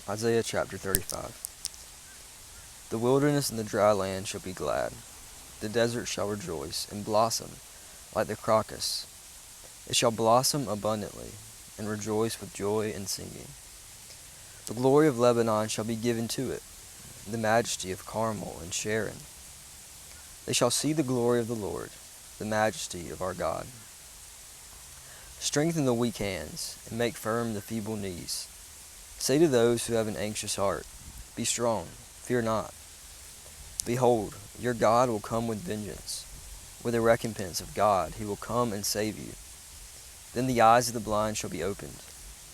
Isaiah chapter 35. The wilderness and the dry land shall be glad. The desert shall rejoice and blossom like the crocus. It shall blossom abundantly and rejoice with joy and singing. The glory of Lebanon shall be given to it, the majesty of Carmel and Sharon. They shall see the glory of the Lord, the majesty of our God. Strengthen the weak hands and make firm the feeble knees. Say to those who have an anxious heart, be strong, fear not. Behold, your God will come with vengeance. With a recompense of God, he will come and save you. Then the eyes of the blind shall be opened,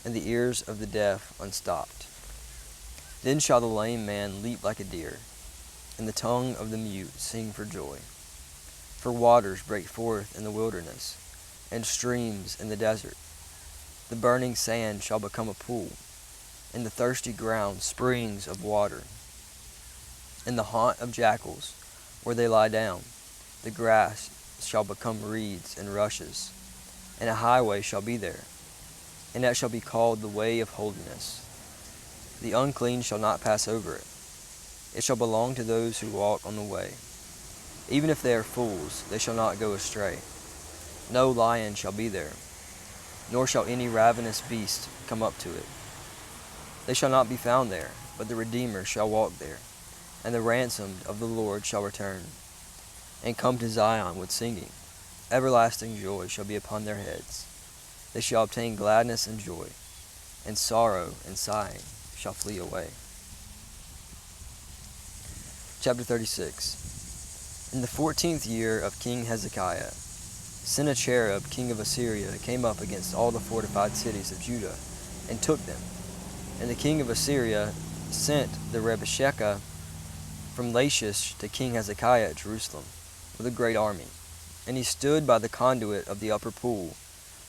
and the ears of the deaf unstopped. Then shall the lame man leap like a deer, and the tongue of the mute sing for joy. For waters break forth in the wilderness, and streams in the desert. The burning sand shall become a pool, and the thirsty ground springs of water. In the haunt of jackals, where they lie down, the grass shall become reeds and rushes, and a highway shall be there, and that shall be called the way of holiness. The unclean shall not pass over it. It shall belong to those who walk on the way. Even if they are fools, they shall not go astray. No lion shall be there, nor shall any ravenous beast come up to it. They shall not be found there, but the Redeemer shall walk there, and the ransomed of the Lord shall return, and come to Zion with singing. Everlasting joy shall be upon their heads. They shall obtain gladness and joy, and sorrow and sighing shall flee away. Chapter 36. In the 14th year of King Hezekiah, Sennacherib, king of Assyria, came up against all the fortified cities of Judah, and took them. And the king of Assyria sent the Rebeshekah from Lachish to King Hezekiah at Jerusalem with a great army. And he stood by the conduit of the upper pool,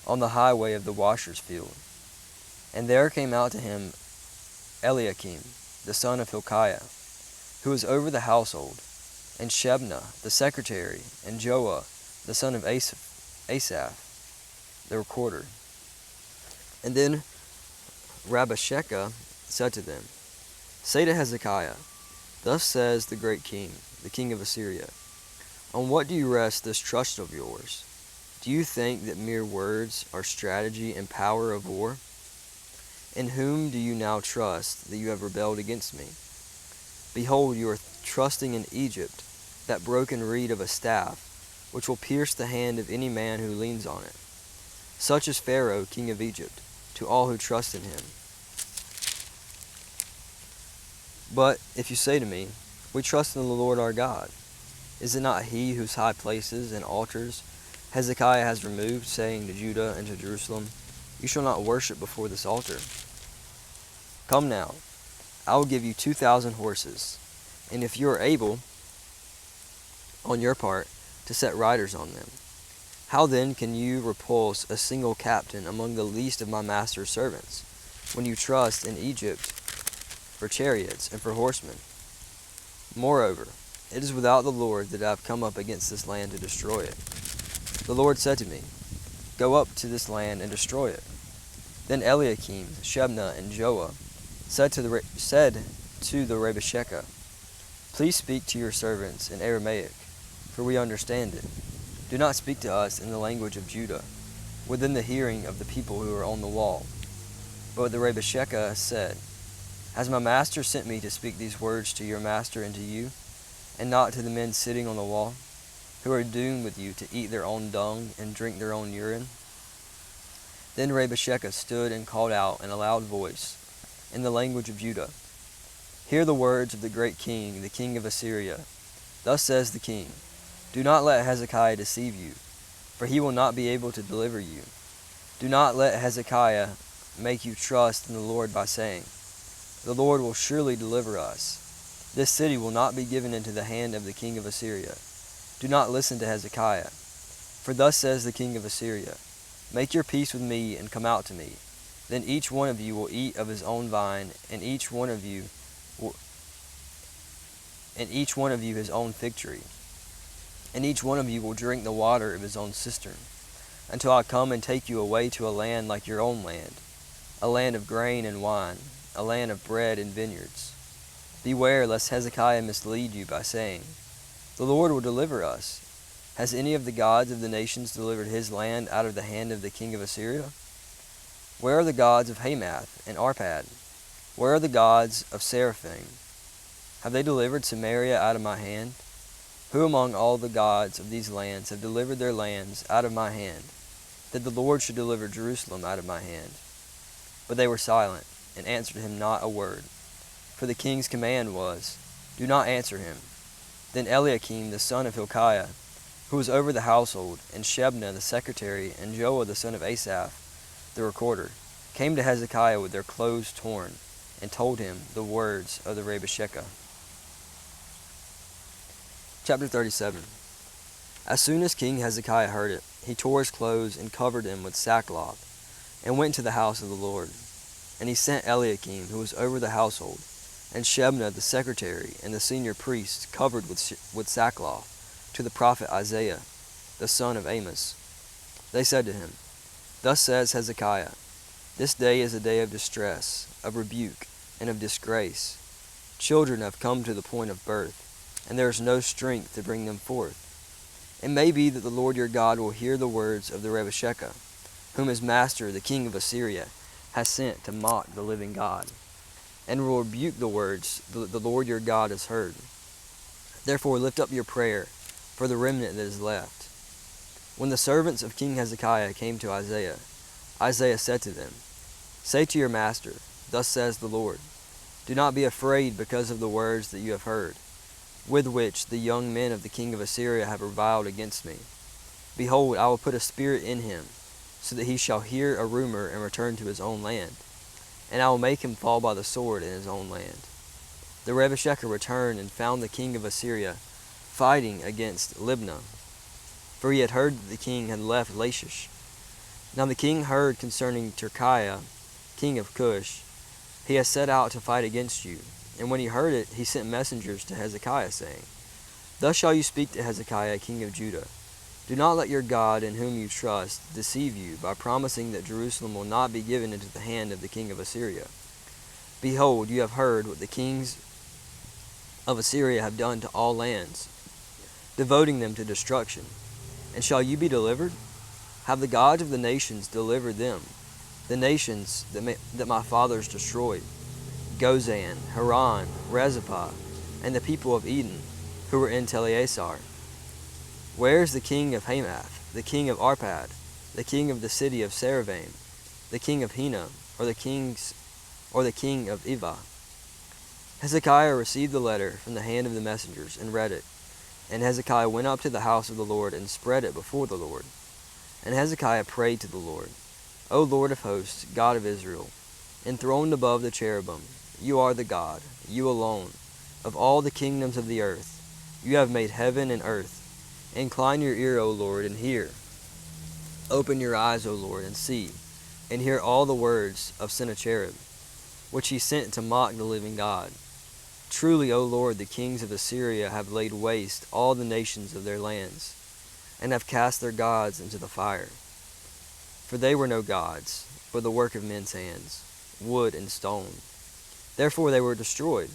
on the highway of the washer's field. And there came out to him Eliakim, the son of Hilkiah, who was over the household, and Shebna, the secretary, and Joah, the son of Asaph, the recorder. And then Rabashakeh said to them, say to Hezekiah, thus says the great king, the king of Assyria, on what do you rest this trust of yours? Do you think that mere words are strategy and power of war? In whom do you now trust that you have rebelled against me? Behold, you are trusting in Egypt, that broken reed of a staff, which will pierce the hand of any man who leans on it. Such is Pharaoh, king of Egypt, to all who trust in him. But if you say to me, we trust in the Lord our God, is it not he whose high places and altars Hezekiah has removed, saying to Judah and to Jerusalem, you shall not worship before this altar? Come now, I will give you 2,000 horses, and if you are able, on your part, to set riders on them, how then can you repulse a single captain among the least of my master's servants, when you trust in Egypt for chariots and for horsemen? Moreover, it is without the Lord that I have come up against this land to destroy it. The Lord said to me, go up to this land and destroy it. Then Eliakim, Shebna, and Joah said to the Rebeshekah, please speak to your servants in Aramaic, for we understand it. Do not speak to us in the language of Judah, within the hearing of the people who are on the wall. But the Rebeshekah said, has my master sent me to speak these words to your master and to you, and not to the men sitting on the wall, who are doomed with you to eat their own dung and drink their own urine? Then Rebeshekah stood and called out in a loud voice, in the language of Judah, hear the words of the great king, the king of Assyria. Thus says the king, do not let Hezekiah deceive you, for he will not be able to deliver you. Do not let Hezekiah make you trust in the Lord by saying, the Lord will surely deliver us. This city will not be given into the hand of the king of Assyria. Do not listen to Hezekiah. For thus says the king of Assyria, make your peace with me and come out to me. Then each one of you will eat of his own vine, and each one of you his own fig tree, and each one of you will drink the water of his own cistern, until I come and take you away to a land like your own land, a land of grain and wine, a land of bread and vineyards. Beware lest Hezekiah mislead you by saying, 'The Lord will deliver us.' Has any of the gods of the nations delivered his land out of the hand of the king of Assyria? Where are the gods of Hamath and Arpad? Where are the gods of Seraphim? Have they delivered Samaria out of my hand? Who among all the gods of these lands have delivered their lands out of my hand, that the Lord should deliver Jerusalem out of my hand?" But they were silent, and answered him not a word. For the king's command was, "Do not answer him." Then Eliakim the son of Hilkiah, who was over the household, and Shebna the secretary, and Joah the son of Asaph the recorder, came to Hezekiah with their clothes torn, and told him the words of the Rabashakeh. Chapter 37. As soon as King Hezekiah heard it, he tore his clothes and covered them with sackcloth, and went to the house of the Lord. And he sent Eliakim, who was over the household, and Shebna the secretary, and the senior priests covered with sackcloth, to the prophet Isaiah, the son of Amos. They said to him, "Thus says Hezekiah, this day is a day of distress, of rebuke, and of disgrace. Children have come to the point of birth, and there is no strength to bring them forth. It may be that the Lord your God will hear the words of the Rabashakeh, whom his master, the king of Assyria, has sent to mock the living God, and will rebuke the words that the Lord your God has heard. Therefore lift up your prayer for the remnant that is left." When the servants of King Hezekiah came to Isaiah, Isaiah said to them, "Say to your master, Thus says the Lord, do not be afraid because of the words that you have heard, with which the young men of the king of Assyria have reviled against me. Behold, I will put a spirit in him, so that he shall hear a rumor and return to his own land, and I will make him fall by the sword in his own land." The Rabashakeh returned and found the king of Assyria fighting against Libnah, for he had heard that the king had left Lachish. Now the king heard concerning Tirkiah, king of Cush, "He has set out to fight against you." And when he heard it, he sent messengers to Hezekiah, saying, "Thus shall you speak to Hezekiah, king of Judah. Do not let your God, in whom you trust, deceive you by promising that Jerusalem will not be given into the hand of the king of Assyria. Behold, you have heard what the kings of Assyria have done to all lands, devoting them to destruction. And shall you be delivered? Have the gods of the nations delivered them, the nations that my fathers destroyed, Gozan, Haran, Rezepah, and the people of Eden, who were in Telassar? Where is the king of Hamath, the king of Arpad, the king of the city of Saravaim, the king of Hena, or the king of Ivah?" Hezekiah received the letter from the hand of the messengers and read it. And Hezekiah went up to the house of the Lord and spread it before the Lord. And Hezekiah prayed to the Lord, "O Lord of hosts, God of Israel, enthroned above the cherubim, you are the God, you alone, of all the kingdoms of the earth. You have made heaven and earth. Incline your ear, O Lord, and hear. Open your eyes, O Lord, and see, and hear all the words of Sennacherib, which he sent to mock the living God. Truly, O Lord, the kings of Assyria have laid waste all the nations of their lands, and have cast their gods into the fire. For they were no gods, but the work of men's hands, wood and stone. Therefore they were destroyed.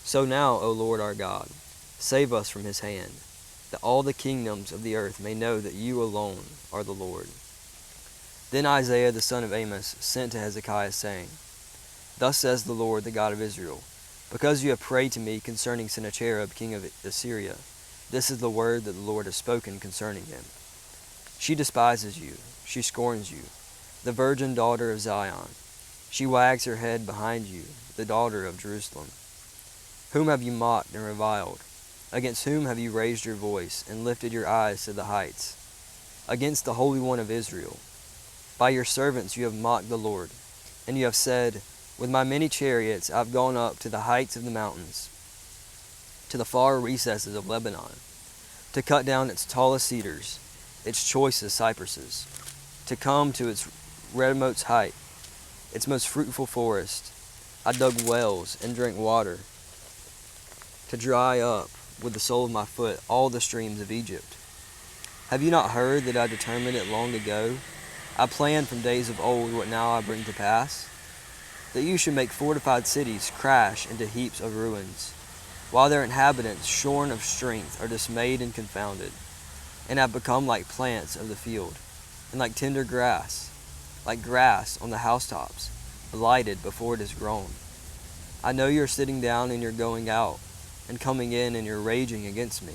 So now, O Lord our God, save us from his hand, that all the kingdoms of the earth may know that you alone are the Lord." Then Isaiah the son of Amos sent to Hezekiah, saying, "Thus says the Lord, the God of Israel, because you have prayed to me concerning Sennacherib, king of Assyria, this is the word that the Lord has spoken concerning him. She despises you, she scorns you, the virgin daughter of Zion. She wags her head behind you, the daughter of Jerusalem. Whom have you mocked and reviled? Against whom have you raised your voice and lifted your eyes to the heights? Against the Holy One of Israel. By your servants you have mocked the Lord, and you have said, with my many chariots I have gone up to the heights of the mountains, to the far recesses of Lebanon, to cut down its tallest cedars, its choicest cypresses, to come to its redmost height, its most fruitful forest. I dug wells and drank water, to dry up with the sole of my foot all the streams of Egypt. Have you not heard that I determined it long ago? I planned from days of old what now I bring to pass. that you should make fortified cities crash into heaps of ruins, while their inhabitants, shorn of strength, are dismayed and confounded, and have become like plants of the field, and like tender grass, like grass on the housetops, blighted before it is grown. I know you are sitting down and you're going out, and coming in and you're raging against me.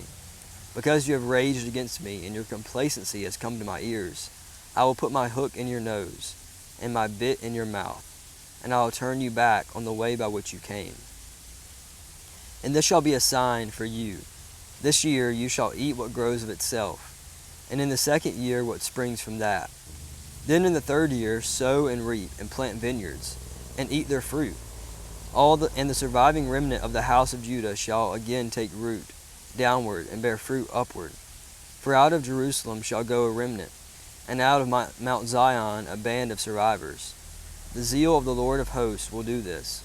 Because you have raged against me, and your complacency has come to my ears, I will put my hook in your nose, and my bit in your mouth, and I will turn you back on the way by which you came. And this shall be a sign for you. This year you shall eat what grows of itself, and in the second year what springs from that. Then in the third year sow and reap, and plant vineyards, and eat their fruit. And the surviving remnant of the house of Judah shall again take root downward and bear fruit upward. For out of Jerusalem shall go a remnant, and out of Mount Zion a band of survivors. The zeal of the Lord of hosts will do this.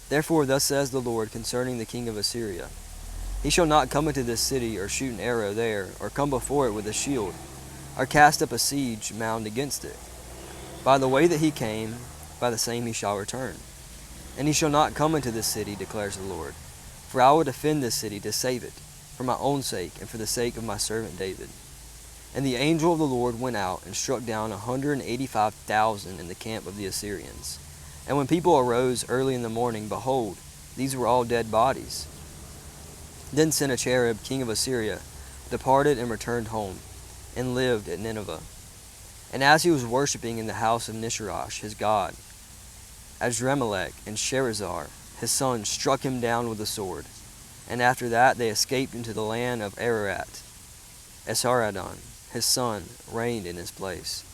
Therefore thus says the Lord concerning the king of Assyria, He shall not come into this city, or shoot an arrow there, or come before it with a shield, or cast up a siege mound against it. By the way that he came, by the same he shall return. And he shall not come into this city, declares the Lord. For I will defend this city to save it, for my own sake, and for the sake of my servant David. And the angel of the Lord went out, and struck down 185,000 in the camp of the Assyrians. And when people arose early in the morning, behold, these were all dead bodies. Then Sennacherib, king of Assyria, departed and returned home, and lived at Nineveh. And as he was worshipping in the house of Nisharash, his god, Adrammelech and Sharezer, his son, struck him down with a sword. And after that they escaped into the land of Ararat. Esarhaddon, his son, reigned in his place.